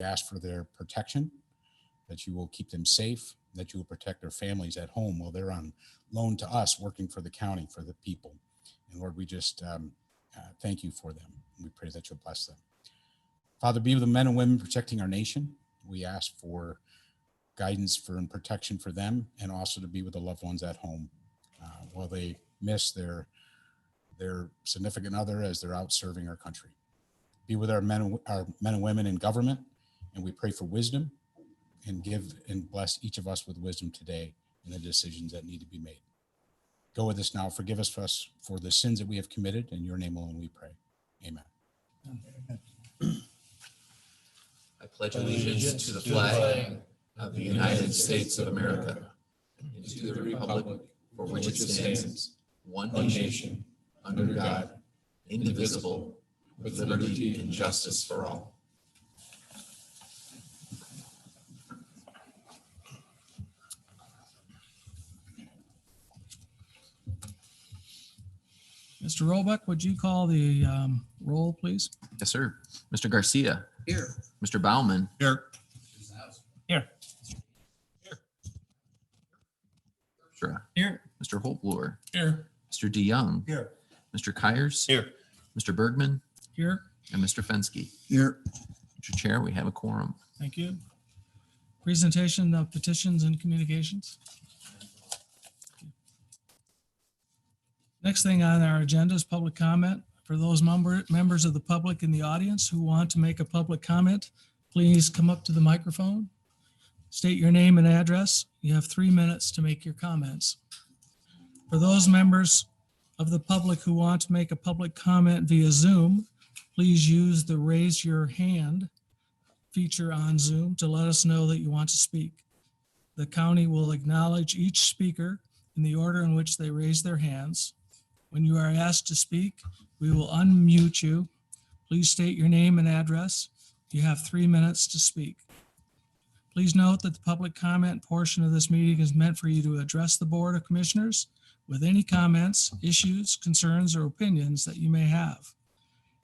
ask for their protection, that you will keep them safe, that you will protect their families at home while they're on loan to us, working for the county, for the people. And Lord, we just thank you for them. We pray that you'll bless them. Father, be with the men and women protecting our nation. We ask for guidance for and protection for them, and also to be with the loved ones at home while they miss their significant other as they're out serving our country. Be with our men and women in government, and we pray for wisdom, and give and bless each of us with wisdom today in the decisions that need to be made. Go with us now. Forgive us for the sins that we have committed. In your name alone we pray. Amen. I pledge allegiance to the flag of the United States of America and to the republic for which it stands, one nation, under God, indivisible, with liberty and justice for all. Mr. Roebuck, would you call the roll, please? Yes, sir. Mr. Garcia. Here. Mr. Bauman. Here. Here. Here. Mr. Holtbluer. Here. Mr. DeYoung. Here. Mr. Kyers. Here. Mr. Bergman. Here. And Mr. Fensky. Here. Mr. Chair, we have a quorum. Thank you. Presentation of petitions and communications. Next thing on our agenda is public comment. For those members of the public in the audience who want to make a public comment, please come up to the microphone, state your name and address. You have 3 minutes to make your comments. For those members of the public who want to make a public comment via Zoom, please use the raise your hand feature on Zoom to let us know that you want to speak. The county will acknowledge each speaker in the order in which they raise their hands. When you are asked to speak, we will unmute you. Please state your name and address. You have 3 minutes to speak. Please note that the public comment portion of this meeting is meant for you to address the Board of Commissioners with any comments, issues, concerns, or opinions that you may have.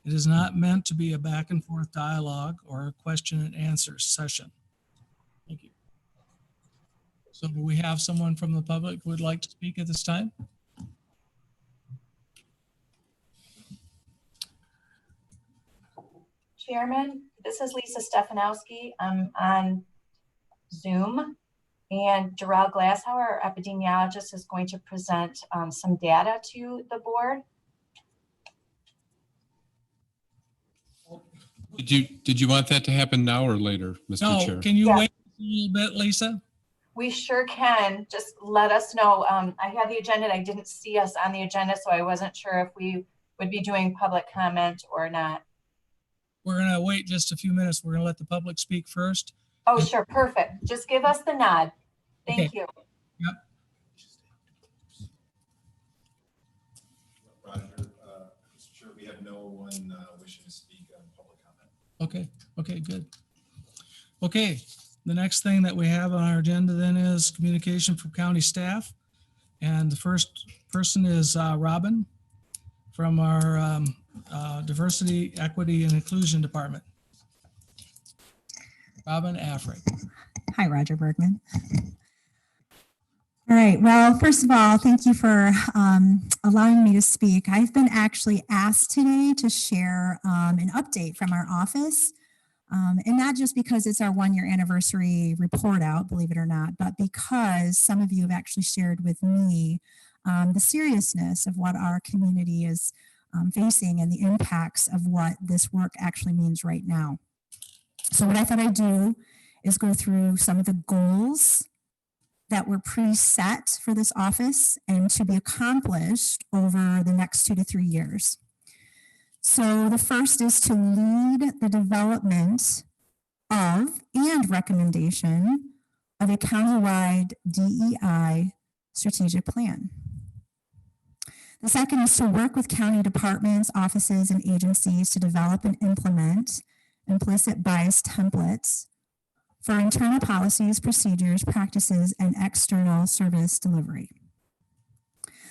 It is not meant to be a back and forth dialogue or a question and answer session. Thank you. So do we have someone from the public who would like to speak at this time? Chairman, this is Lisa Stefanowski. I'm on Zoom, and Jarrell Glashow, our epidemiologist, is going to present some data to the board. Did you want that to happen now or later, Mr. Chair? No, can you wait a little bit, Lisa? We sure can. Just let us know. I had the agenda. I didn't see us on the agenda, so I wasn't sure if we would be doing public comment or not. We're going to wait just a few minutes. We're going to let the public speak first. Oh, sure. Perfect. Just give us the nod. Thank you. Yep. Roger, Mr. Chair, we have no one wishing to speak on public comment. Okay. Okay, good. Okay. The next thing that we have on our agenda then is communication from county staff. And the first person is Robin from our Diversity, Equity, and Inclusion Department. Robin Afric. Hi, Roger Bergman. All right, well, first of all, thank you for allowing me to speak. I've been actually asked today to share an update from our office, and not just because it's our 1-year anniversary report out, believe it or not, but because some of you have actually shared with me the seriousness of what our community is facing and the impacts of what this work actually means right now. So what I thought I'd do is go through some of the goals that were preset for this office and to be accomplished over the next 2 to 3 years. So the first is to lead the development of and recommendation of a countywide DEI strategic plan. The second is to work with county departments, offices, and agencies to develop and implement implicit bias templates for internal policies, procedures, practices, and external service delivery.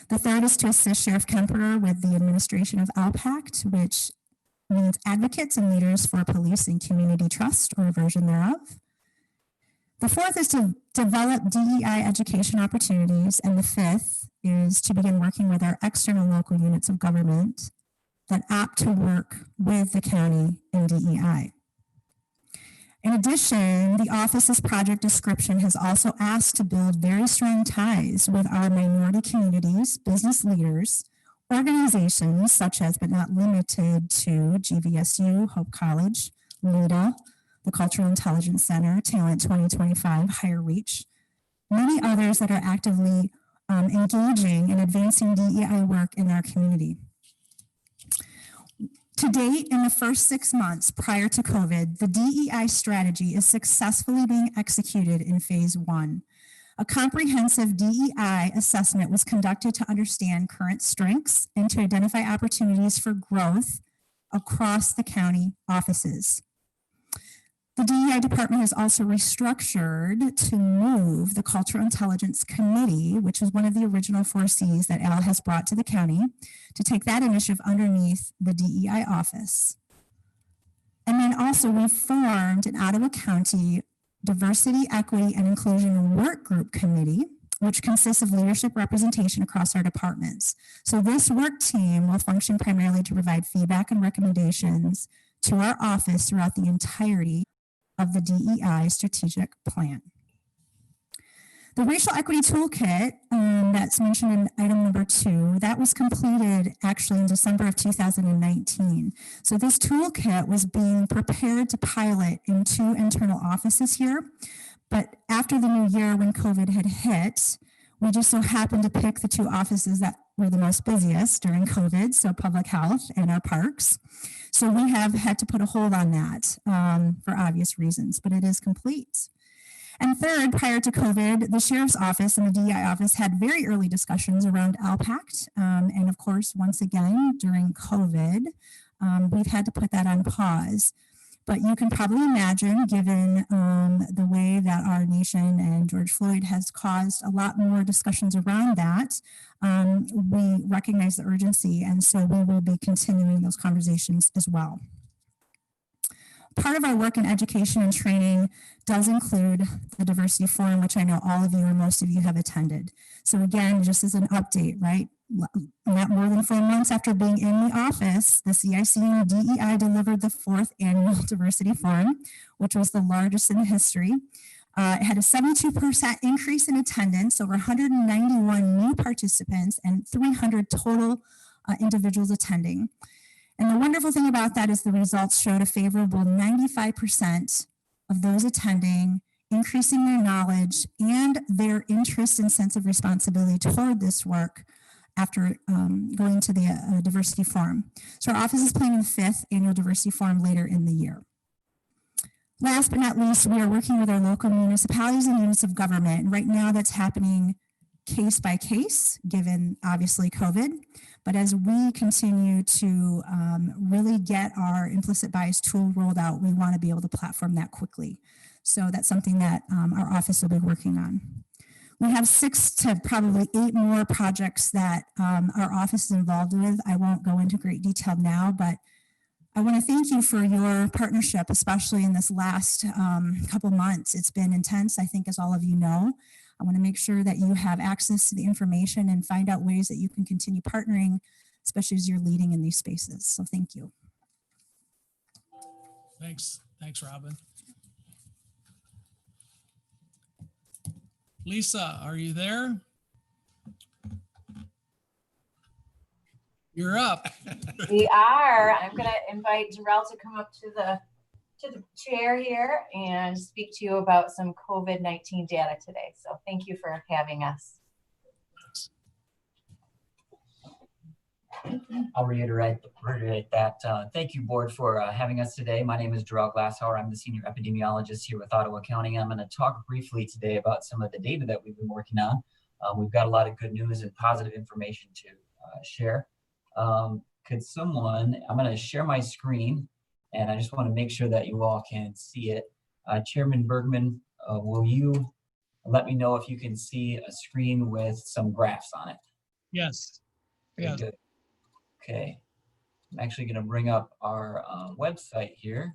The third is to assist Sheriff Kemper with the administration of LPACT, which means advocates and leaders for police and community trust or version thereof. The fourth is to develop DEI education opportunities. And the fifth is to begin working with our external local units of government that opt to work with the county in DEI. In addition, the office's project description has also asked to build very strong ties with our minority communities, business leaders, organizations such as, but not limited to, GVSU, Hope College, LEDA, the Cultural Intelligence Center, Talent 2025, Higher Reach, many others that are actively engaging in advancing DEI work in our community. To date, in the first 6 months prior to COVID, the DEI strategy is successfully being executed in phase 1. A comprehensive DEI assessment was conducted to understand current strengths and to identify opportunities for growth across the county offices. The DEI department has also restructured to move the Cultural Intelligence Committee, which was one of the original 4 Cs that Al has brought to the county, to take that initiative underneath the DEI office. And then also we formed an Ottawa County Diversity, Equity, and Inclusion Work Group Committee, which consists of leadership representation across our departments. So this work team will function primarily to provide feedback and recommendations to our office throughout the entirety of the DEI strategic plan. The Racial Equity Toolkit that's mentioned in item number 2, that was completed actually in December of 2019. So this toolkit was being prepared to pilot in 2 internal offices here. But after the new year, when COVID had hit, we just so happened to pick the 2 offices that were the most busiest during COVID, so public health and our parks. So we have had to put a hold on that for obvious reasons, but it is complete. And third, prior to COVID, the Sheriff's Office and the DEI office had very early discussions around LPACT. And of course, once again, during COVID, we've had to put that on pause. But you can probably imagine, given the way that our nation and George Floyd has caused a lot more discussions around that, we recognize the urgency, and so we will be continuing those conversations as well. Part of our work in education and training does include the diversity forum, which I know all of you or most of you have attended. So again, just as an update, right? Not more than 4 months after being in the office, the CIC and DEI delivered the 4th annual diversity forum, which was the largest in history. It had a 72% increase in attendance, over 191 new participants, and 300 total individuals attending. And the wonderful thing about that is the results showed a favorable 95% of those attending increasing their knowledge and their interest and sense of responsibility toward this work after going to the diversity forum. So our office is planning the 5th annual diversity forum later in the year. Last but not least, we are working with our local municipalities and units of government. And right now that's happening case by case, given obviously COVID. But as we continue to really get our implicit bias tool rolled out, we want to be able to platform that quickly. So that's something that our office will be working on. We have 6 to probably 8 more projects that our office is involved with. I won't go into great detail now, but I want to thank you for your partnership, especially in this last couple months. It's been intense, I think, as all of you know. I want to make sure that you have access to the information and find out ways that you can continue partnering, especially as you're leading in these spaces. So thank you. Thanks, Robin. Lisa, are you there? You're up. We are. I'm going to invite Jarrell to come up to the chair here and speak to you about some COVID-19 data today. So thank you for having us. I'll reiterate that. Thank you, board, for having us today. My name is Jarrell Glasshauer. I'm the senior epidemiologist here with Ottawa County. I'm going to talk briefly today about some of the data that we've been working on. We've got a lot of good news and positive information to share. Could someone, I'm going to share my screen, and I just want to make sure that you all can see it. Chairman Bergman, will you let me know if you can see a screen with some graphs on it? Yes. Very Yes. good. Okay. I'm actually going to bring up our website here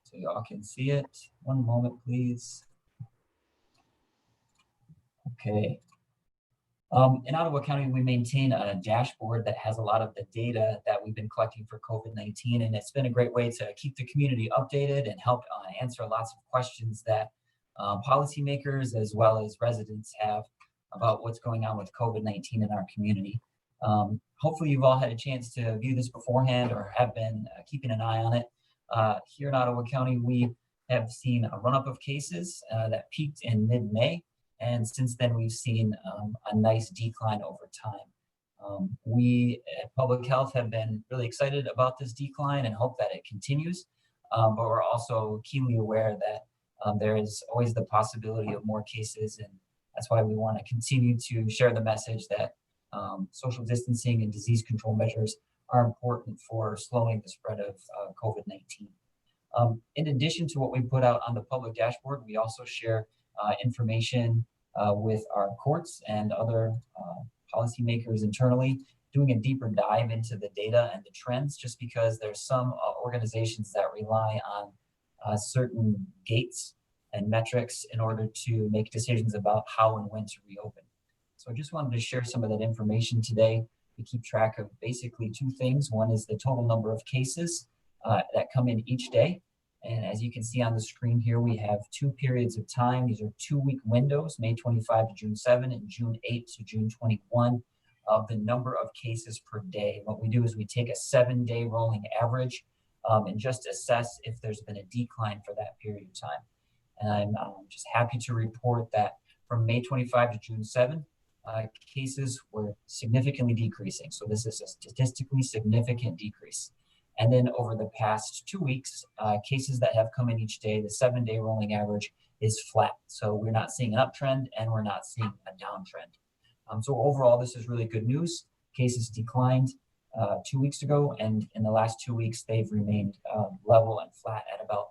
so y'all can see it. One moment, please. Okay. In Ottawa County, we maintain a dashboard that has a lot of the data that we've been collecting for COVID-19, and it's been a great way to keep the community updated and help answer lots of questions that policymakers as well as residents have about what's going on with COVID-19 in our community. Hopefully you've all had a chance to view this beforehand or have been keeping an eye on it. Here in Ottawa County, we have seen a run-up of cases that peaked in mid-May. And since then, we've seen a nice decline over time. We at Public Health have been really excited about this decline and hope that it continues. But we're also keenly aware that there is always the possibility of more cases. And that's why we want to continue to share the message that social distancing and disease control measures are important for slowing the spread of COVID-19. In addition to what we put out on the public dashboard, we also share information with our courts and other policymakers internally, doing a deeper dive into the data and the trends, just because there's some organizations that rely on certain gates and metrics in order to make decisions about how and when to reopen. So I just wanted to share some of that information today. We keep track of basically two things. One is the total number of cases that come in each day. And as you can see on the screen here, we have 2 periods of time. These are 2-week windows, May 25 to June 7 and June 8 to June 21 of the number of cases per day. What we do is we take a 7-day rolling average and just assess if there's been a decline for that period of time. And I'm just happy to report that from May 25 to June 7, cases were significantly decreasing. So this is a statistically significant decrease. And then over the past 2 weeks, cases that have come in each day, the 7-day rolling average is flat. So we're not seeing an uptrend and we're not seeing a downtrend. So overall, this is really good news. Cases declined 2 weeks ago, and in the last 2 weeks, they've remained level and flat at about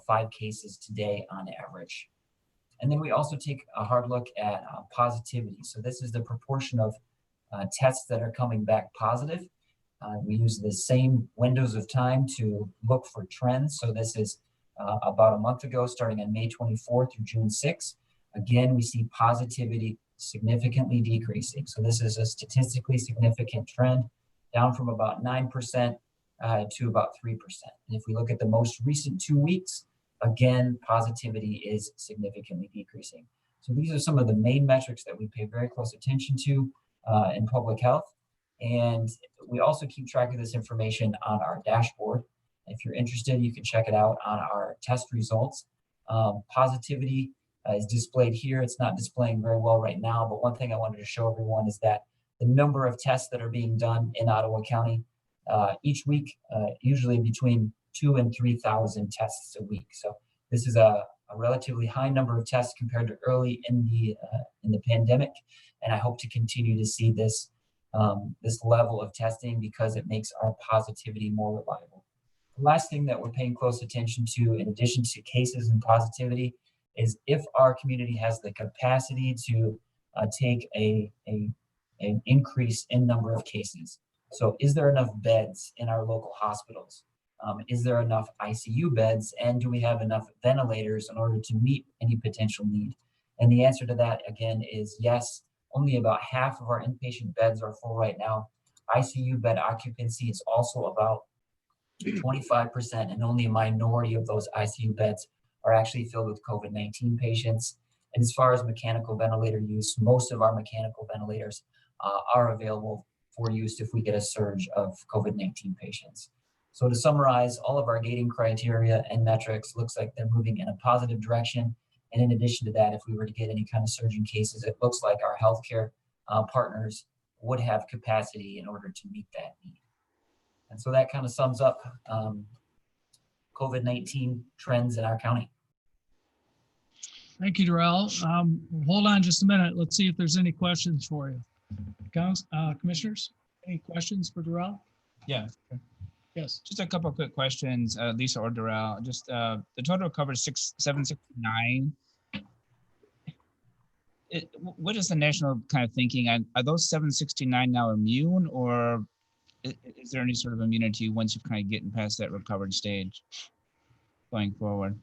5 cases today on average. And then we also take a hard look at positivity. So this is the proportion of tests that are coming back positive. We use the same windows of time to look for trends. So this is about a month ago, starting on May 24 through June 6. Again, we see positivity significantly decreasing. So this is a statistically significant trend, down from about 9% to about 3%. And if we look at the most recent 2 weeks, again, positivity is significantly decreasing. So these are some of the main metrics that we pay very close attention to in public health. And we also keep track of this information on our dashboard. If you're interested, you can check it out on our test results. Positivity is displayed here. It's not displaying very well right now, but one thing I wanted to show everyone is that the number of tests that are being done in Ottawa County each week, usually between 2,000 and 3,000 tests a week. So this is a relatively high number of tests compared to early in the pandemic, and I hope to continue to see this this level of testing because it makes our positivity more reliable. The last thing that we're paying close attention to, in addition to cases and positivity, is if our community has the capacity to take an increase in number of cases. So is there enough beds in our local hospitals? Is there enough ICU beds? And do we have enough ventilators in order to meet any potential need? And the answer to that, again, is yes. Only about half of our inpatient beds are full right now. ICU bed occupancy is also about 25%, and only a minority of those ICU beds are actually filled with COVID-19 patients. And as far as mechanical ventilator use, most of our mechanical ventilators are available for use if we get a surge of COVID-19 patients. So to summarize, all of our gating criteria and metrics looks like they're moving in a positive direction. And in addition to that, if we were to get any kind of surge in cases, it looks like our healthcare partners would have capacity in order to meet that need. And so that kind of sums up COVID-19 trends in our county. Thank you, Darrell. Hold on just a minute. Let's see if there's any questions for you. Commissioners, any questions for Darrell? Yeah. Yes. Just a couple of quick questions, Lisa or Darrell. Just the total coverage 769. What is the national kind of thinking? Are those 769 now immune, or is there any sort of immunity once you've kind of getting past that recovered stage going forward?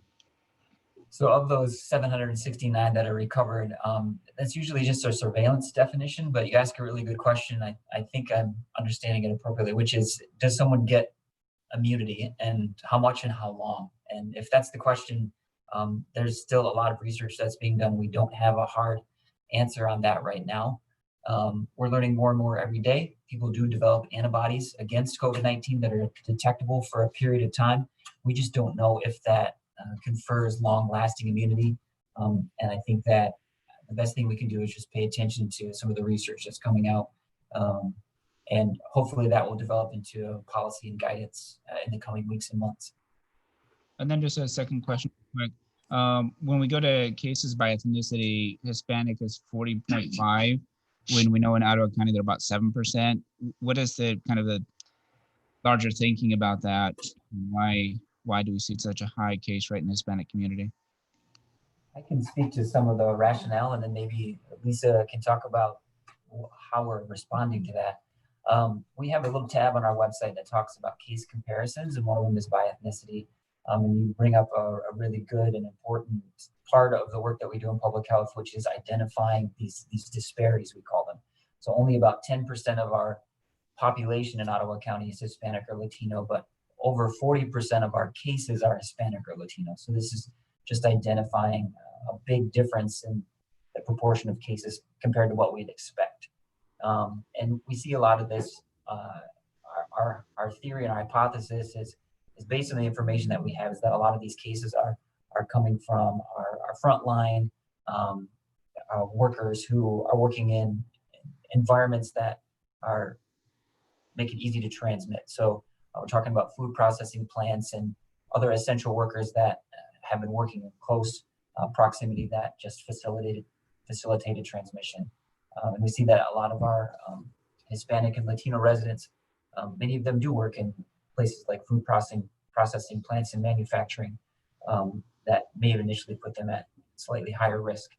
So of those 769 that are recovered, that's usually just a surveillance definition, but you ask a really good question. I think I'm understanding it appropriately, which is, does someone get immunity and how much and how long? And if that's the question, there's still a lot of research that's being done. We don't have a hard answer on that right now. We're learning more and more every day. People do develop antibodies against COVID-19 that are detectable for a period of time. We just don't know if that confers long-lasting immunity. And I think that the best thing we can do is just pay attention to some of the research that's coming out. And hopefully that will develop into policy and guidance in the coming weeks and months. And then just a second question, quick. When we go to cases by ethnicity, Hispanic is 40.5, when we know in Ottawa County they're about 7%. What is the kind of the larger thinking about that? Why do we see such a high case rate in the Hispanic community? I can speak to some of the rationale, and then maybe Lisa can talk about how we're responding to that. We have a little tab on our website that talks about case comparisons, and one of them is by ethnicity. And you bring up a really good and important part of the work that we do in public health, which is identifying these disparities, we call them. So only about 10% of our population in Ottawa County is Hispanic or Latino, but over 40% of our cases are Hispanic or Latino. So this is just identifying a big difference in the proportion of cases compared to what we'd expect. And we see a lot of this. Our theory and our hypothesis is based on the information that we have, is that a lot of these cases are coming from our frontline workers who are working in environments that make it easy to transmit. So we're talking about food processing plants and other essential workers that have been working in close proximity that just facilitated transmission. And we see that a lot of our Hispanic and Latino residents, many of them do work in places like food processing plants and manufacturing that may have initially put them at slightly higher risk.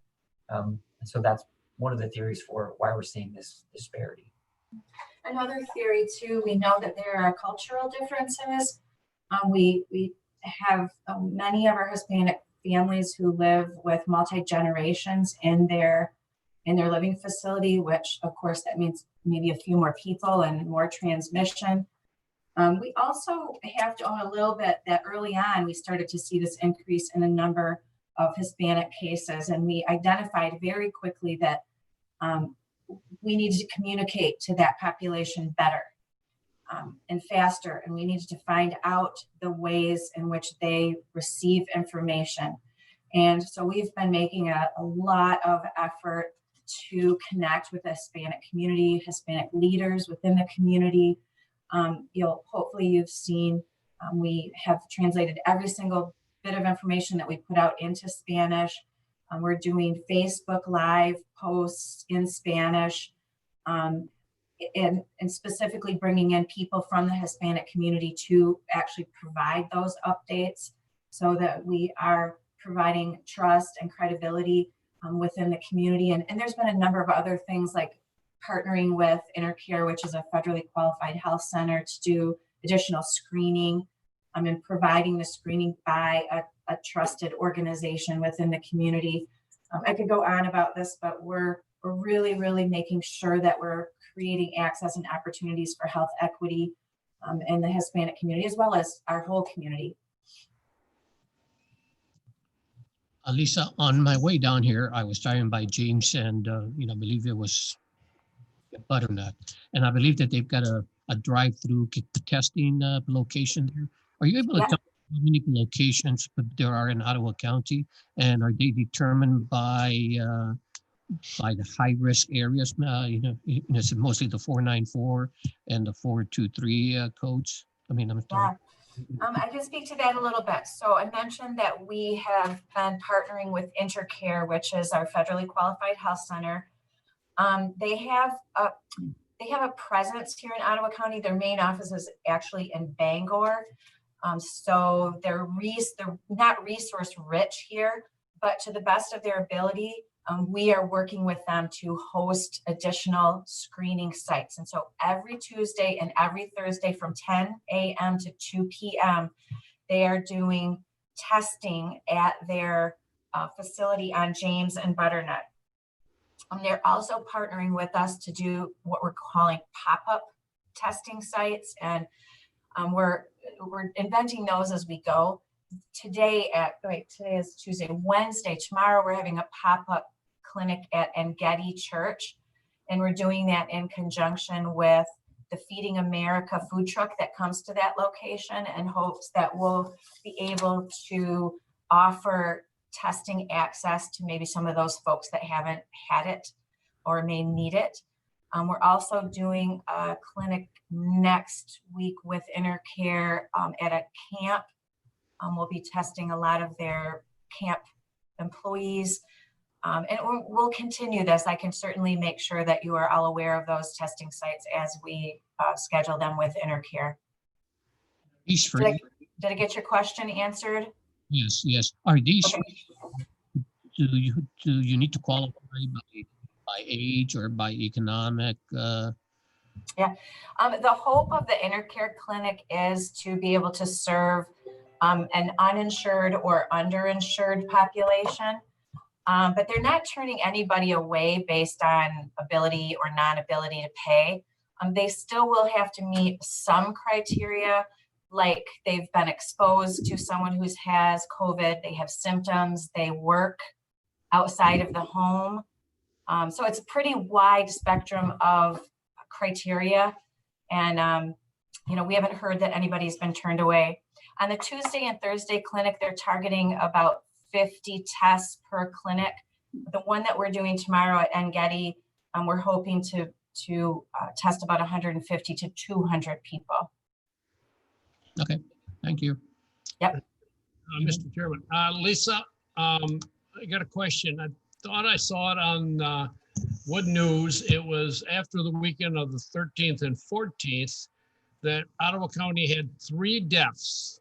And so that's one of the theories for why we're seeing this disparity. Another theory too, we know that there are cultural differences. We have many of our Hispanic families who live with multi-generations in their living facility, which of course that means maybe a few more people and more transmission. We also have to own a little bit that early on, we started to see this increase in the number of Hispanic cases, and we identified very quickly that we needed to communicate to that population better and faster, and we needed to find out the ways in which they receive information. And so we've been making a lot of effort to connect with the Hispanic community, Hispanic leaders within the community. Hopefully you've seen, we have translated every single bit of information that we put out into Spanish. We're doing Facebook Live posts in Spanish, and specifically bringing in people from the Hispanic community to actually provide those updates so that we are providing trust and credibility within the community. And there's been a number of other things like partnering with Intercare, which is a federally qualified health center, to do additional screening and providing the screening by a trusted organization within the community. I could go on about this, but we're really, really making sure that we're creating access and opportunities for health equity in the Hispanic community, as well as our whole community. Lisa, on my way down here, I was driving by James and, I believe it was Butternut. And I believe that they've got a drive-through testing location there. Are you able to tell me how many locations there are in Ottawa County? And are they determined by the high-risk areas? It's mostly the 494 and the 423 codes. I can speak to that a little bit. So I mentioned that we have been partnering with Intercare, which is our federally qualified health center. They have a presence here in Ottawa County. Their main office is actually in Bangor. So they're not resource rich here, but to the best of their ability, we are working with them to host additional screening sites. And so every Tuesday and every Thursday from 10 a.m. to 2 p.m., they are doing testing at their facility on James and Butternut. They're also partnering with us to do what we're calling pop-up testing sites, and we're inventing those as we go. Today is Tuesday. Wednesday, tomorrow, we're having a pop-up clinic at Engedi Church, and we're doing that in conjunction with the Feeding America food truck that comes to that location, and hopes that we'll be able to offer testing access to maybe some of those folks that haven't had it or may need it. We're also doing a clinic next week with InterCare at a camp. We'll be testing a lot of their camp employees. And we'll continue this. I can certainly make sure that you are all aware of those testing sites as we schedule them with InterCare. These free? Did I get your question answered? Yes, yes. Are these Okay. do you need to qualify by age or by economic? Yeah. The hope of the InterCare clinic is to be able to serve an uninsured or underinsured population. But they're not turning anybody away based on ability or non-ability to pay. They still will have to meet some criteria, like they've been exposed to someone who has COVID, they have symptoms, they work outside of the home. So it's a pretty wide spectrum of criteria. And, we haven't heard that anybody's been turned away. On the Tuesday and Thursday clinic, they're targeting about 50 tests per clinic. The one that we're doing tomorrow at Engedi, we're hoping to test about 150 to 200 people. Okay, thank you. Yep. Mr. Chairman, Lisa, I got a question. I thought I saw it on Wood News. It was after the weekend of the 13th and 14th that Ottawa County had 3 deaths,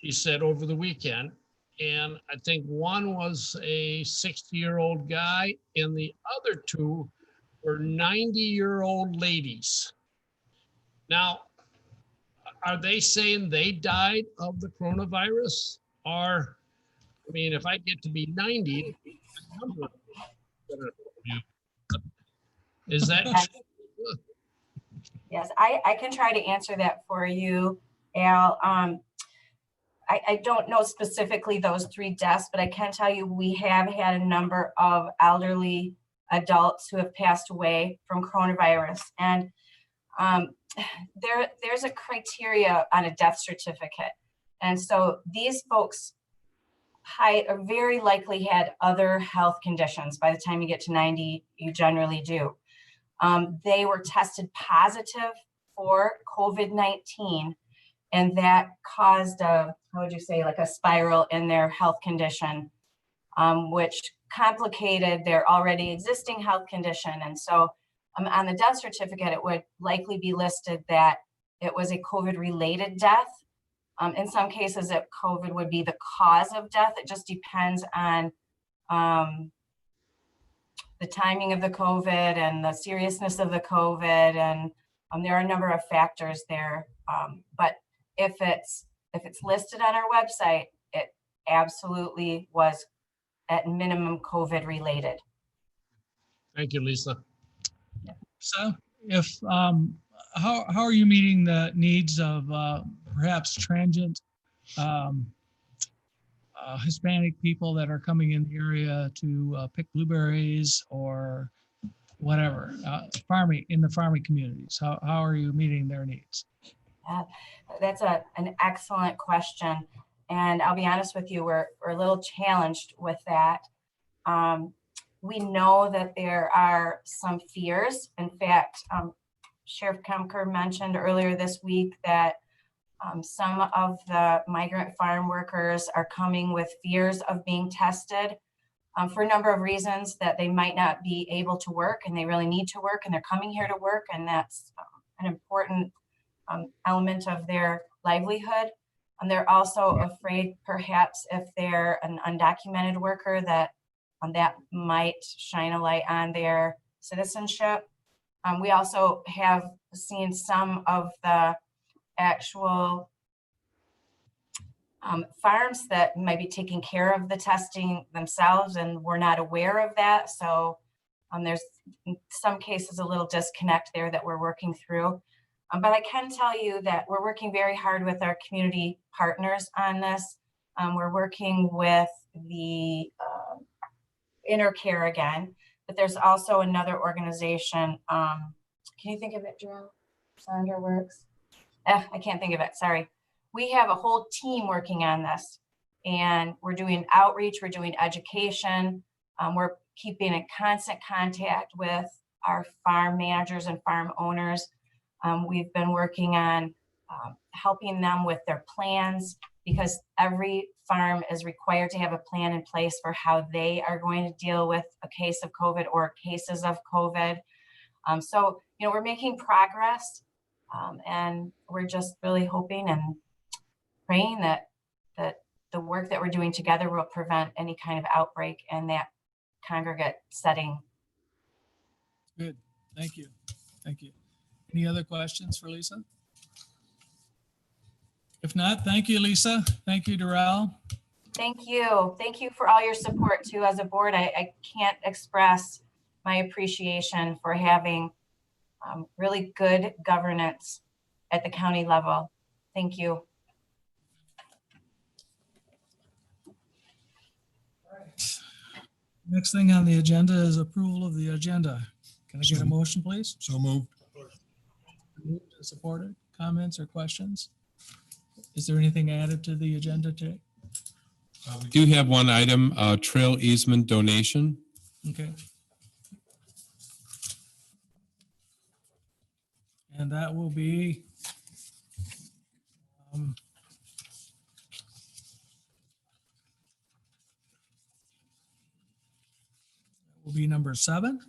she said, over the weekend. And I think one was a 60-year-old guy and the other 2 were 90-year-old ladies. Now, are they saying they died of the coronavirus? Or, I mean, if I get to be 90, is that? Yes, I can try to answer that for you, Al. I don't know specifically those 3 deaths, but I can tell you we have had a number of elderly adults who have passed away from coronavirus. And there's a criteria on a death certificate. And so these folks very likely had other health conditions. By the time you get to 90, you generally do. They were tested positive for COVID-19, and that caused like a spiral in their health condition, which complicated their already existing health condition. And so on the death certificate, it would likely be listed that it was a COVID-related death. In some cases, COVID would be the cause of death. It just depends on the timing of the COVID and the seriousness of the COVID. And there are a number of factors there. But if it's listed on our website, it absolutely was at minimum COVID related. Thank you, Lisa. So how are you meeting the needs of perhaps transient Hispanic people that are coming in the area to pick blueberries or whatever, in the farming communities? How are you meeting their needs? That's an excellent question. And I'll be honest with you, we're a little challenged with that. We know that there are some fears. In fact, Sheriff Kemker mentioned earlier this week that some of the migrant farm workers are coming with fears of being tested for a number of reasons, that they might not be able to work and they really need to work and they're coming here to work, and that's an important element of their livelihood. And they're also afraid perhaps if they're an undocumented worker that that might shine a light on their citizenship. We also have seen some of the actual farms that might be taking care of the testing themselves, and we're not aware of that. So there's in some cases a little disconnect there that we're working through. But I can tell you that we're working very hard with our community partners on this. We're working with the Intercare again, but there's also another organization. Can you think of it, Drew? Sandra Works? I can't think of it, sorry. We have a whole team working on this, and we're doing outreach, we're doing education. We're keeping in constant contact with our farm managers and farm owners. We've been working on helping them with their plans, because every farm is required to have a plan in place for how they are going to deal with a case of COVID or cases of COVID. So, you know, we're making progress, and we're just really hoping and praying that the work that we're doing together will prevent any kind of outbreak in that congregate setting. Good, thank you, thank you. Any other questions for Lisa? If not, thank you, Lisa. Thank you, Darrell. Thank you. Thank you for all your support too. As a board, I can't express my appreciation for having really good governance at the county level. Thank you. Next thing on the agenda is approval of the agenda. Can I get a motion, please? So moved. Moved and supported. Comments or questions? Is there anything added to the agenda today? We do have one item, trail easement donation. Okay. And that will be number 7.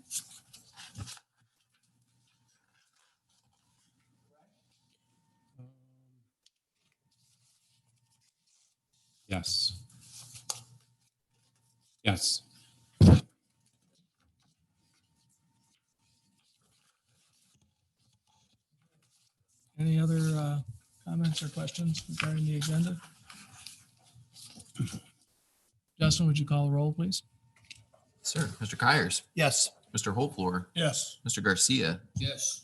Yes. Yes. Any other comments or questions regarding the agenda? Justin, would you call the roll, please? Sir, Mr. Kyers, Yes. Mr. Holflor, Yes. Mr. Garcia, Yes.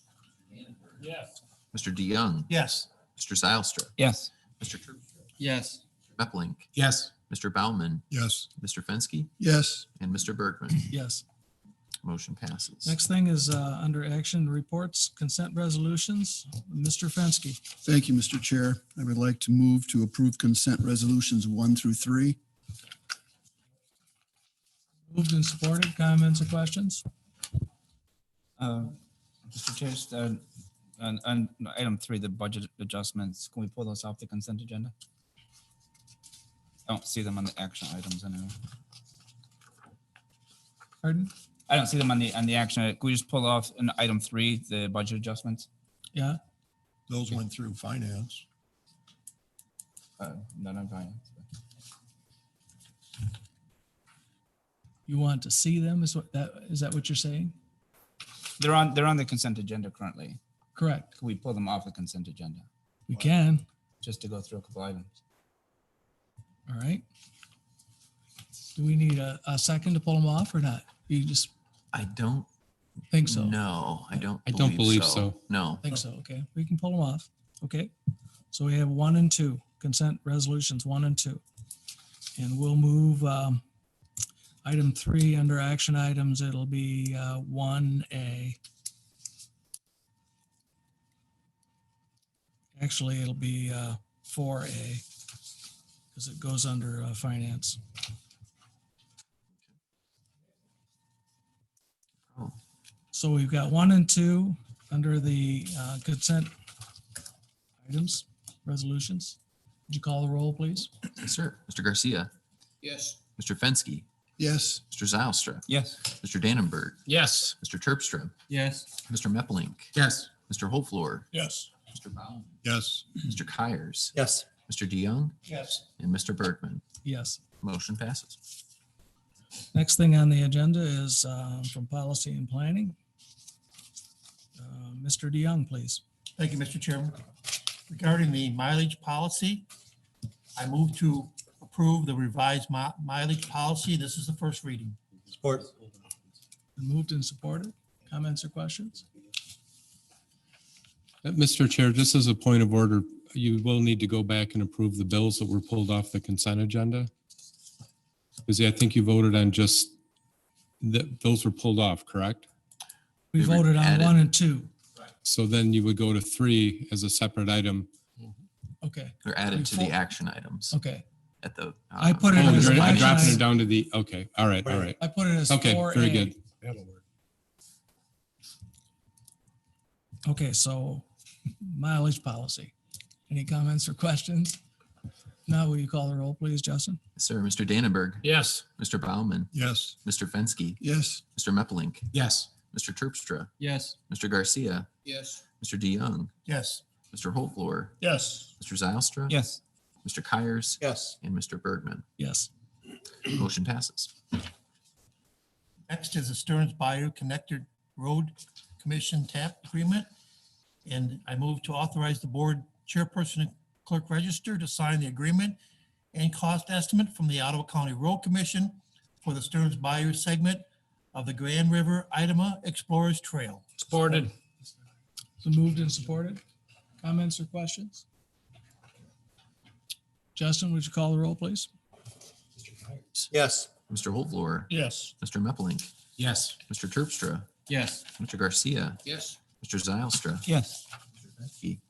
Yes. Mr. DeYoung, Yes. Mr. Zylstra, Yes. Mr. Terpstra, Yes. Meplink, Yes. Mr. Baumann, Yes. Mr. Fensky, Yes. and Mr. Bergman. Yes. Motion passes. Next thing is under action reports, consent resolutions. Mr. Fensky. Thank you, Mr. Chair. I would like to move to approve consent resolutions 1 through 3. Moved and supported. Comments or questions? Mr. Chair, just, on item 3, the budget adjustments, can we pull those off the consent agenda? I don't see them on the action items anyway. Pardon? I don't see them on the action. Can we just pull off in item 3, the budget adjustments? Yeah. Those went through finance. None on finance. You want to see them? Is that what you're saying? They're on the consent agenda currently. Correct. Can we pull them off the consent agenda We can. just to go through a couple items? All right. Do we need a second to pull them off or not? You just I don't think so? know. I don't believe so. No. Think so. Okay. We can pull them off. Okay. So we have 1 and 2 consent resolutions, 1 and 2. And we'll move item 3 under action items. It'll be 1A. Actually, it'll be 4A because it goes under finance. Oh. So we've got 1 and 2 under the consent items, resolutions. Would you call the roll, please? Yes, sir. Mr. Garcia, Yes. Mr. Fensky, Yes. Mr. Zylstra, Yes. Mr. Dannenberg, Yes. Mr. Terpstra, Yes. Mr. Meplink, Yes. Mr. Holflor, Yes. Mr. Baumann, Yes. Mr. Kyers, Yes. Mr. DeYoung, Yes. and Mr. Bergman. Yes. Motion passes. Next thing on the agenda is from Policy and Planning. Mr. DeYoung, please. Thank you, Mr. Chairman. Regarding the mileage policy, I move to approve the revised mileage policy. This is the first reading. Support. Been moved and supported. Comments or questions? Mr. Chair, just as a point of order, you will need to go back and approve the bills that were pulled off the consent agenda. Because I think you voted on just, those were pulled off, correct? We They were voted on added. 1 and 2. So then you would go to 3 as a separate item. Okay, They're added to the Before- action items okay. at the. I put it Oh, as you're an dropping action it item. down to the, okay, all right, all right. I put it as Okay, 4A. very good. Okay, so mileage policy. Any comments or questions? Now will you call the roll, please, Justin? Sir, Mr. Dannenberg, Yes. Mr. Baumann, Yes. Mr. Fensky, Yes. Mr. Meppelink, Yes. Mr. Terpstra, Yes. Mr. Garcia, Yes. Mr. DeYoung, Yes. Mr. Holtvluwer, Yes. Mr. Zylstra. Yes. Mr. Kyers. Yes. And Mr. Bergman. Yes. Motion passes. Next is the Stearns Bayou Connected Road Commission TAP agreement. And I move to authorize the board chairperson and clerk register to sign the agreement and cost estimate from the Ottawa County Road Commission for the Stearns Bayou segment of the Grand River Idema Explorers Trail. Supported. So moved and supported. Comments or questions? Justin, would you call the roll, please? Yes. Mr. Holtvluwer, Yes. Mr. Meppelink, Yes. Mr. Terpstra, Yes. Mr. Garcia, Yes. Mr. Zylstra, Yes.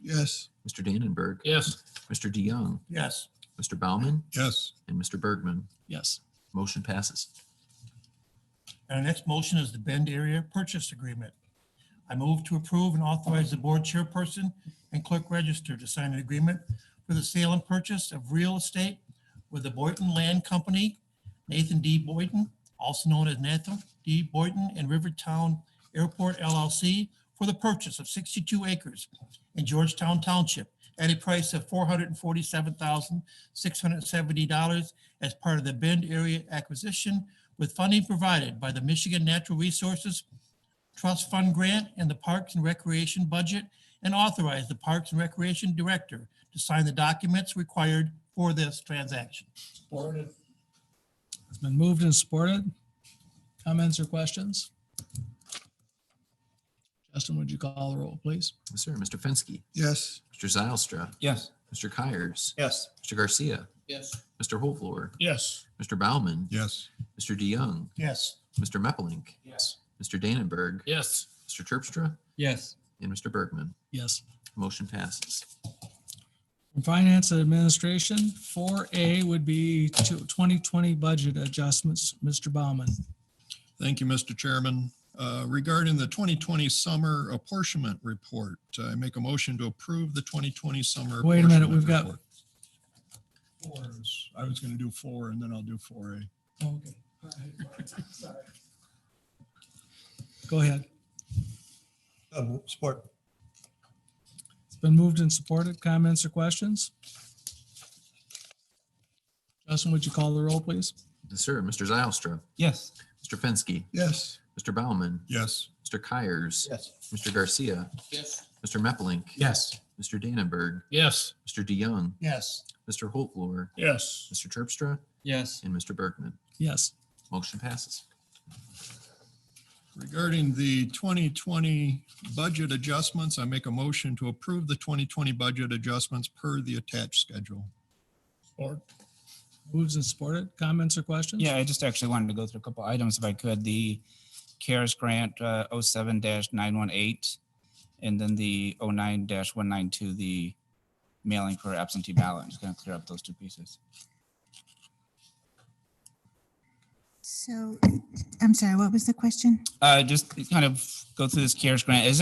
Yes. Mr. Dannenberg, Yes. Mr. DeYoung, Yes. Mr. Baumann, Yes. and Mr. Bergman. Yes. Motion passes. And our next motion is the Bend Area Purchase Agreement. I move to approve and authorize the board chairperson and clerk register to sign an agreement for the sale and purchase of real estate with the Boynton Land Company, Nathan D. Boynton, also known as Nathan D. Boynton and Rivertown Airport LLC, for the purchase of 62 acres in Georgetown Township at a price of $447,670 as part of the Bend Area acquisition, with funding provided by the Michigan Natural Resources Trust Fund grant and the Parks and Recreation budget, and authorize the Parks and Recreation Director to sign the documents required for this transaction. Supported. It's been moved and supported. Comments or questions? Justin, would you call the roll, please? Sir, Mr. Fensky, Yes. Mr. Zylstra, Yes. Mr. Kyers, Yes. Mr. Garcia, Yes. Mr. Holtvluwer, Yes. Mr. Baumann, Yes. Mr. DeYoung, Yes. Mr. Meppelink, Yes. Mr. Dannenberg, Yes. Mr. Terpstra, Yes. and Mr. Bergman. Yes. Motion passes. From Finance and Administration, 4A would be 2020 budget adjustments. Mr. Baumann. Thank you, Mr. Chairman. Regarding the 2020 summer apportionment report, I make a motion to approve the 2020 summer. Wait a minute, apportionment we've got- report. I was going to do 4 and then I'll do 4A. Okay. Sorry. Go ahead. Support. It's been moved and supported. Comments or questions? Justin, would you call the roll, please? Sir, Mr. Zylstra, Yes. Mr. Fensky, Yes. Mr. Baumann, Yes. Mr. Kyers, Yes. Mr. Garcia, Yes. Mr. Meppelink, Yes. Mr. Dannenberg, Yes. Mr. DeYoung, Yes. Mr. Holtvluwer, Yes. Mr. Terpstra, Yes. and Mr. Bergman. Yes. Motion passes. Regarding the 2020 budget adjustments, I make a motion to approve the 2020 budget adjustments per the attached schedule. Support. Moves and supported. Comments or questions? Yeah, I just actually wanted to go through a couple items if I could. The CARES grant 07-918, and then the 09-192, the mailing for absentee ballot. I'm just going to clear up those two pieces. So, I'm sorry, what was the question? Just kind of go through this CARES grant. Is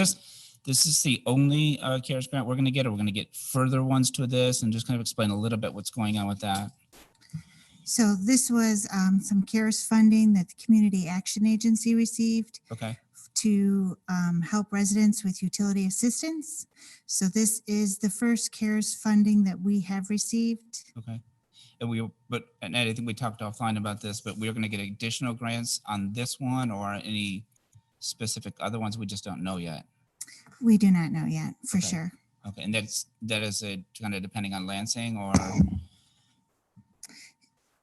this is the only CARES grant we're going to get, or we're going to get further ones to this, and just kind of explain a little bit what's going on with that? So this was some CARES funding that the Community Action Agency received Okay. to help residents with utility assistance. So this is the first CARES funding that we have received. Okay. and I think we talked offline about this, but we're going to get additional grants on this one or any specific other ones we just don't know yet. We do not know yet, for Okay. sure. Okay, and that is kind of depending on Lansing or,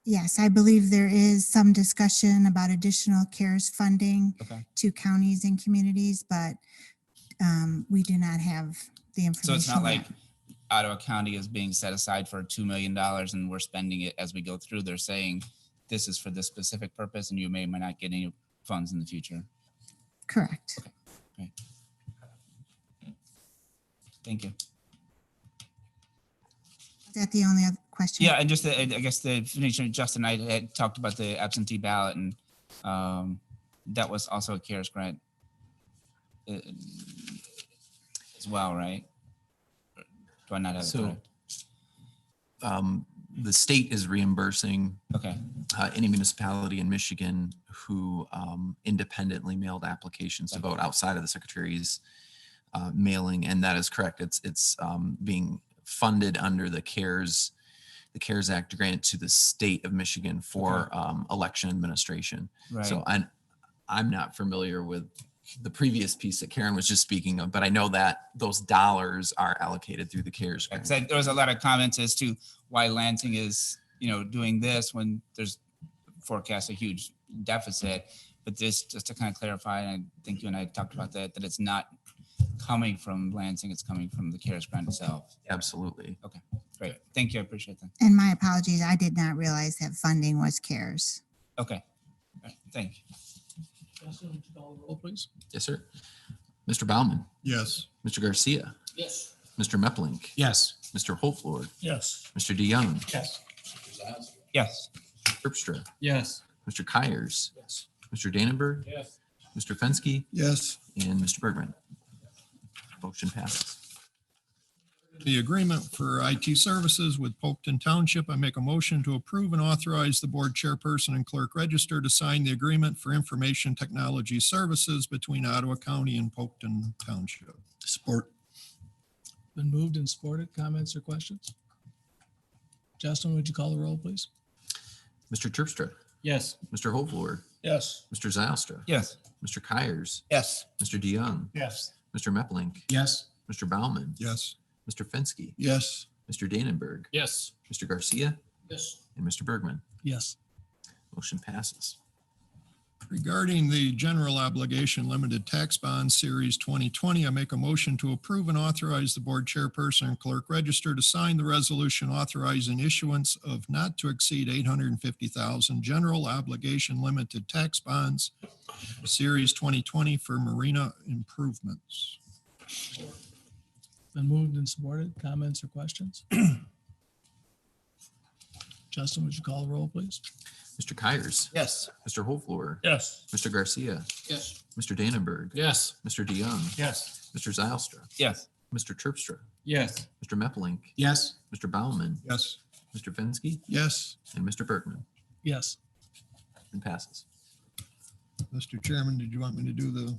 Yes, I believe there is some discussion about additional CARES funding okay. to counties and communities, but we do not have the information. So it's not like yet. Ottawa County is being set aside for $2 million and we're spending it as we go through. They're saying this is for this specific purpose and you may or may not get any funds in the future. Correct. Okay. Thank you. Is that the only other question? Yeah, and just I guess the Justin and I had talked about the absentee ballot, and that was also a CARES grant as well, right? Or do I not have it So, correct? the state is reimbursing Okay, any municipality in Michigan who independently mailed applications to vote outside of the secretary's mailing, and that is correct. It's being funded under the CARES Act grant to the state of Michigan for election administration. right. So I'm not familiar with the previous piece that Karen was just speaking of, but I know that those dollars are allocated through the CARES grant. There was a lot of comments as to why Lansing is, doing this when there's forecast a huge deficit. But this, just to kind of clarify, and I think you and I talked about that it's not coming from Lansing, it's coming from the CARES grant itself. Absolutely. Okay, great. Thank you. I appreciate that. And my apologies, I did not realize that funding was CARES. Okay, all right, thank you. Justin, would you call the roll, please? Yes, sir. Mr. Baumann, Yes. Mr. Garcia, Yes. Mr. Meplink, Yes. Mr. Holflord, Yes. Mr. DeYoung, Yes. Yes. Terpstra, Yes. Mr. Kyers, Yes. Mr. Dannenberg, Yes. Mr. Fensky, Yes. and Mr. Bergman. Motion passes. The agreement for IT services with Polkton Township, I make a motion to approve and authorize the board chairperson and clerk register to sign the agreement for information technology services between Ottawa County and Polkton Township. Support. Been moved and supported. Comments or questions? Justin, would you call the roll, please? Mr. Terpstra, Yes. Mr. Holflord, Yes. Mr. Zylstra, Yes. Mr. Kyers, Yes. Mr. DeYoung, Yes. Mr. Meplink, Yes. Mr. Baumann, Yes. Mr. Fensky, Yes. Mr. Dannenberg, Yes. Mr. Garcia, Yes. and Mr. Bergman. Yes. Motion passes. Regarding the general obligation limited tax bond series 2020, I make a motion to approve and authorize the board chairperson and clerk register to sign the resolution authorizing issuance of not to exceed 850,000 general obligation limited tax bonds, series 2020 for marina improvements. Been moved and supported. Comments or questions? Justin, would you call the roll, please? Mr. Kyers, Yes. Mr. Holflord, Yes. Mr. Garcia, Yes. Mr. Dannenberg, Yes. Mr. DeYoung, Yes. Mr. Zylstra, Yes. Mr. Terpstra, Yes. Mr. Meplink, Yes. Mr. Baumann, Yes. Mr. Fensky, Yes. and Mr. Bergman. Yes. And passes. Mr. Chairman, did you want me to do the?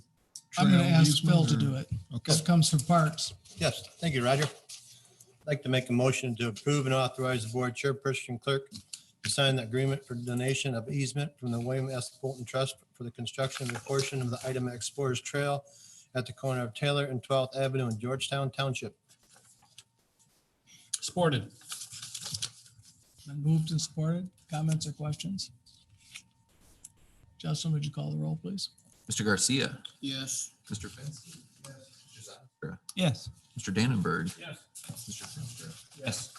I'm going to trail ask easement Phil to or- do it. Okay. This comes from Parks. Yes, thank you, Roger. I'd like to make a motion to approve and authorize the board chairperson and clerk to sign the agreement for donation of easement from the William S. Bolton Trust for the construction of a portion of the Item Explorers Trail at the corner of Taylor and 12th Avenue in Georgetown Township. Supported. Been moved and supported. Comments or questions? Justin, would you call the roll, please? Mr. Garcia, Yes. Mr. Fensky, Mr. Zylstra, Yes. Mr. Dannenberg, Yes. Mr. Terpstra, Yes.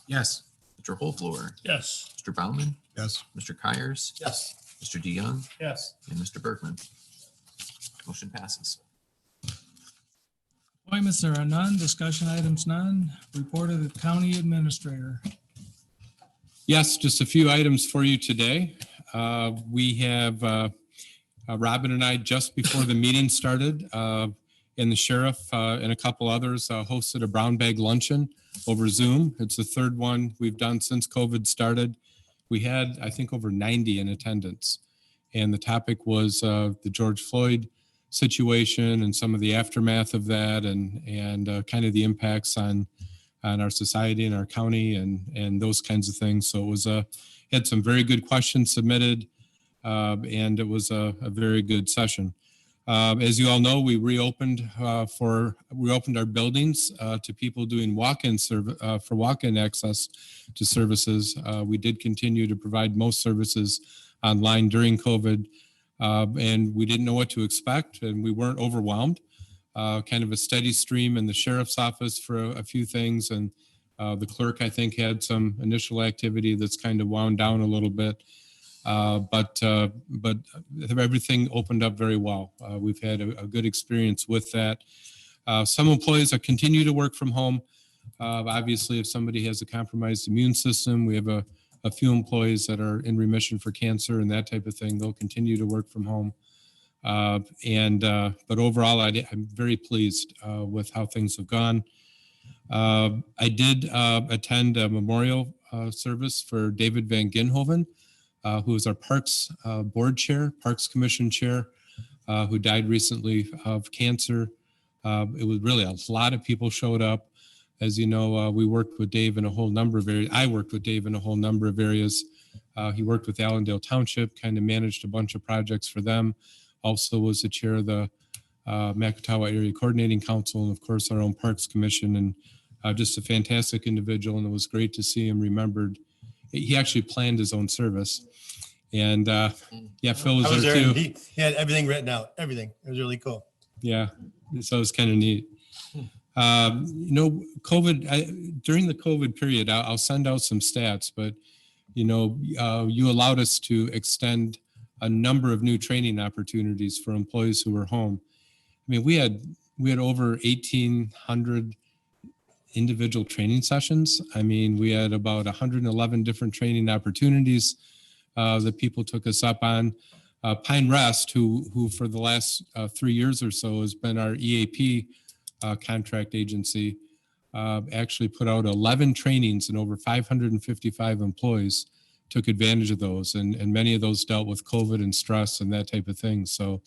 Yes. Mr. Holflord, Yes. Mr. Baumann, Yes. Mr. Kyers, Yes. Mr. DeYoung, Yes. and Mr. Bergman. Motion passes. Appointments, there are none. Discussion items, none. Report of the county administrator. Yes, just a few items for you today. We have, Robin and I, just before the meeting started, and the sheriff and a couple others hosted a brown bag luncheon over Zoom. It's the third one we've done since COVID started. We had, I think, over 90 in attendance. And the topic was the George Floyd situation and some of the aftermath of that and kind of the impacts on on our society and our county and those kinds of things. So it was had some very good questions submitted, and it was a very good session. As you all know, we reopened our buildings to people doing walk-in for walk-in access to services. We did continue to provide most services online during COVID, and we didn't know what to expect, and we weren't overwhelmed. Kind of a steady stream in the sheriff's office for a few things, and the clerk, I think, had some initial activity that's kind of wound down a little bit. But everything opened up very well. We've had a good experience with that. Some employees continue to work from home. Obviously, if somebody has a compromised immune system, we have a few employees that are in remission for cancer and that type of thing. They'll continue to work from home. But overall, I'm very pleased with how things have gone. I did attend a memorial service for David Van Ginhoven, who is our Parks Board Chair, Parks Commission Chair, who died recently of cancer. It was really a lot of people showed up. As you know, we worked with Dave in a whole number of areas. I worked with Dave in a whole number of areas. He worked with Allendale Township, kind of managed a bunch of projects for them. Also was the chair of the Macatawa Area Coordinating Council, and of course our own Parks Commission, and just a fantastic individual. And it was great to see him remembered. He actually planned his own service. And yeah, Phil was there too. He had everything written out, everything. It was really cool. Yeah, so it was kind of neat. COVID, during the COVID period, I'll send out some stats, but you allowed us to extend a number of new training opportunities for employees who were home. I mean, we had over 1,800 individual training sessions. I mean, we had about 111 different training opportunities that people took us up on. Pine Rest, who for the last 3 years or so has been our EAP contract agency, actually put out 11 trainings, and over 555 employees took advantage of those. And many of those dealt with COVID and stress and that type of thing. So,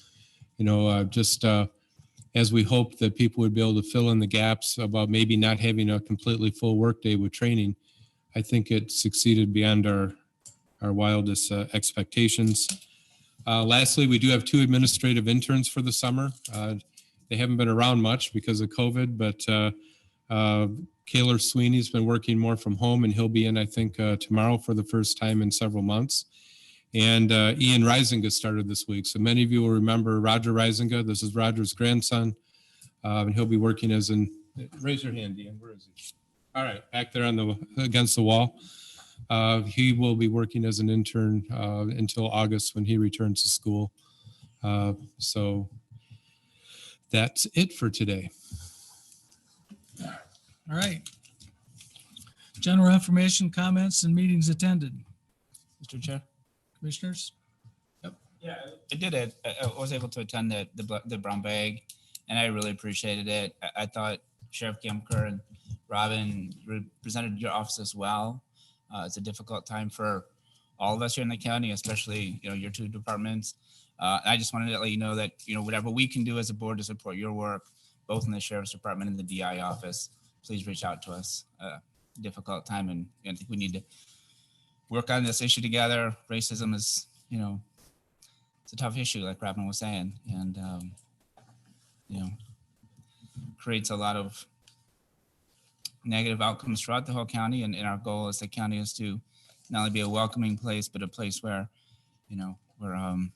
as we hoped that people would be able to fill in the gaps about maybe not having a completely full workday with training, I think it succeeded beyond our wildest expectations. Lastly, we do have 2 administrative interns for the summer. They haven't been around much because of COVID, but Kaylor Sweeney's been working more from home, and he'll be in, I think, tomorrow for the first time in several months. And Ian Risinga started this week. So many of you will remember Roger Risinga. This is Roger's grandson. And he'll be working as raise your hand, Ian, where is he? All right, back there against the wall. He will be working as an intern until August when he returns to school. So that's it for today. All right. General information, comments, and meetings attended. Mr. Chair. Commissioners? Yeah, I did it. I was able to attend the brown bag, and I really appreciated it. I thought Sheriff Gemker and Robin represented your office as well. It's a difficult time for all of us here in the county, especially your 2 departments. I just wanted to let you know that whatever we can do as a board to support your work, both in the Sheriff's Department and the DI office, please reach out to us. Difficult time, and I think we need to work on this issue together. Racism is, it's a tough issue, like Robin was saying, and creates a lot of negative outcomes throughout the whole county. And our goal as the county is to not only be a welcoming place, but a place where, we're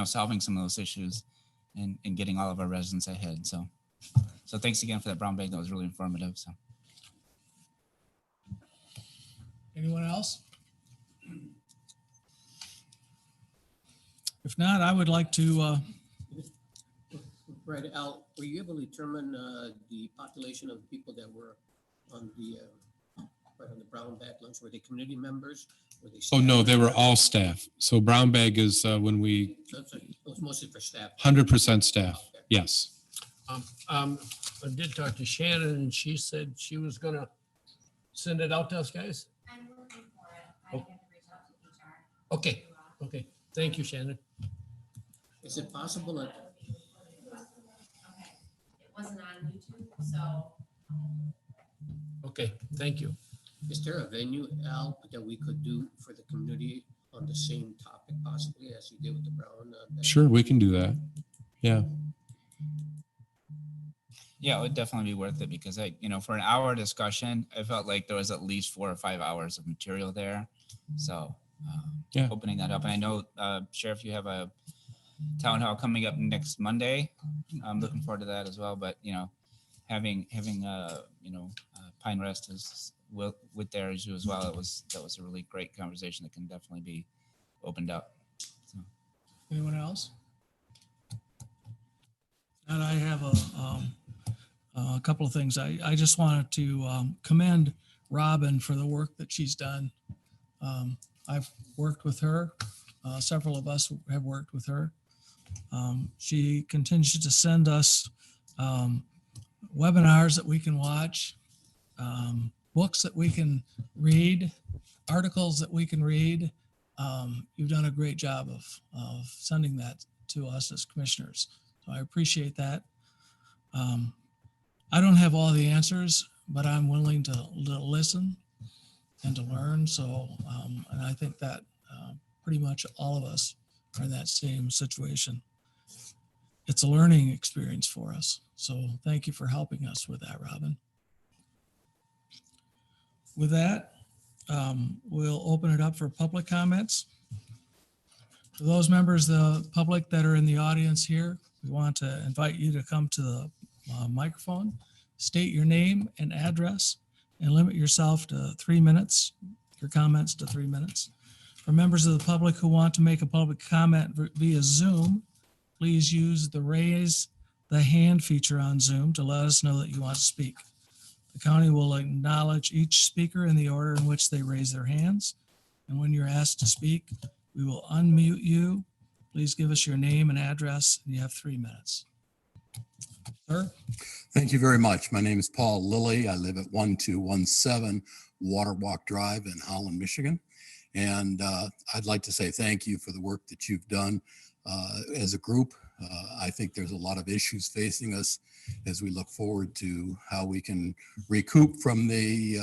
solving some of those issues and getting all of our residents ahead. So thanks again for that brown bag. That was really informative. So. Anyone else? If not, I would like to. Right, Al, were you able to determine the population of people that were on the brown bag lunch? Were they community members? Were they Oh, no, they were all staff. So brown bag is when we. So it was mostly for staff. 100% staff, okay. Yes. I did talk to Shannon, and she said she was gonna send it out to us guys. I'm looking for it. I have to reach out to HR. Okay, okay. Thank you, Shannon. Is it possible that? Okay. It wasn't on YouTube, so Okay, thank you. Is there a venue, Al, that we could do for the community on the same topic possibly as you did with the Brown? Sure, we can do that. Yeah. Yeah, it would definitely be worth it because for an hour discussion, I felt like there was at least 4 or 5 hours of material there. So Yeah. opening that up. And I know, Sheriff, you have a town hall coming up next Monday. I'm looking forward to that as well. But, having Pine Rest is with there as you as well. That was a really great conversation that can definitely be opened up. So. Anyone else? And I have a couple of things. I just wanted to commend Robin for the work that she's done. I've worked with her. Several of us have worked with her. She continues to send us webinars that we can watch, books that we can read, articles that we can read. You've done a great job of sending that to us as commissioners. So I appreciate that. I don't have all the answers, but I'm willing to listen and to learn. So, and I think that pretty much all of us are in that same situation. It's a learning experience for us. So thank you for helping us with that, Robin. With that, we'll open it up for public comments. For those members of the public that are in the audience here, we want to invite you to come to the microphone, state your name and address, and limit yourself to 3 minutes, your comments to 3 minutes. For members of the public who want to make a public comment via Zoom, please use the raise the hand feature on Zoom to let us know that you want to speak. The county will acknowledge each speaker in the order in which they raise their hands. And when you're asked to speak, we will unmute you. Please give us your name and address, and you have 3 minutes. Sir? Thank you very much. My name is Paul Lilly. I live at 1217 Waterwalk Drive in Holland, Michigan. And I'd like to say thank you for the work that you've done as a group. I think there's a lot of issues facing us as we look forward to how we can recoup from the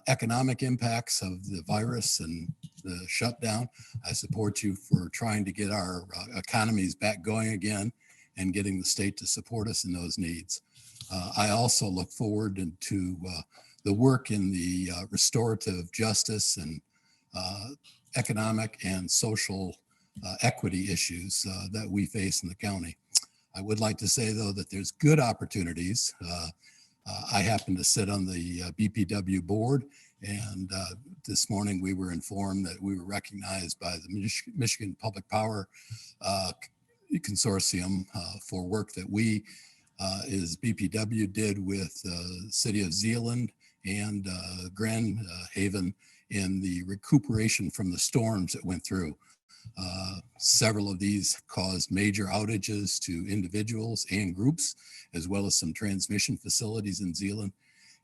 economic impacts of the virus and the shutdown. I support you for trying to get our economies back going again and getting the state to support us in those needs. I also look forward to the work in the restorative justice and economic and social equity issues that we face in the county. I would like to say, though, that there's good opportunities. I happen to sit on the BPW board, and this morning we were informed that we were recognized by the Michigan Public Power Consortium for work that we, as BPW, did with the city of Zeeland and Grand Haven in the recuperation from the storms that went through. Several of these caused major outages to individuals and groups, as well as some transmission facilities in Zeeland.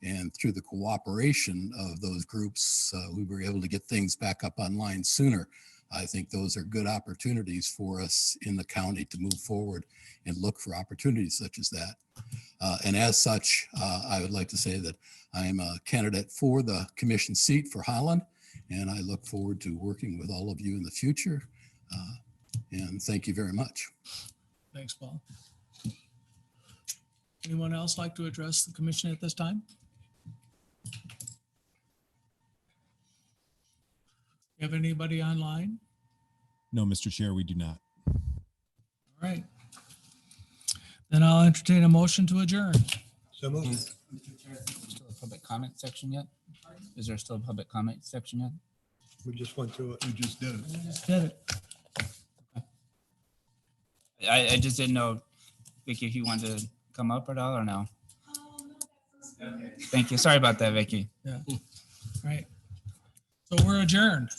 And through the cooperation of those groups, we were able to get things back up online sooner. I think those are good opportunities for us in the county to move forward and look for opportunities such as that. And as such, I would like to say that I am a candidate for the commission seat for Holland, and I look forward to working with all of you in the future. And thank you very much. Thanks, Paul. Anyone else like to address the commission at this time? You have anybody online? No, Mr. Chair, we do not. All right. Then I'll entertain a motion to adjourn. So moved. Is there still a public comment section yet? Is there still a public comment section yet? We just went through it. We just did it. We just did it. I just didn't know, Vicky, if you wanted to come up at all or no? Thank you. Sorry about that, Vicky. Yeah. All right. So we're adjourned.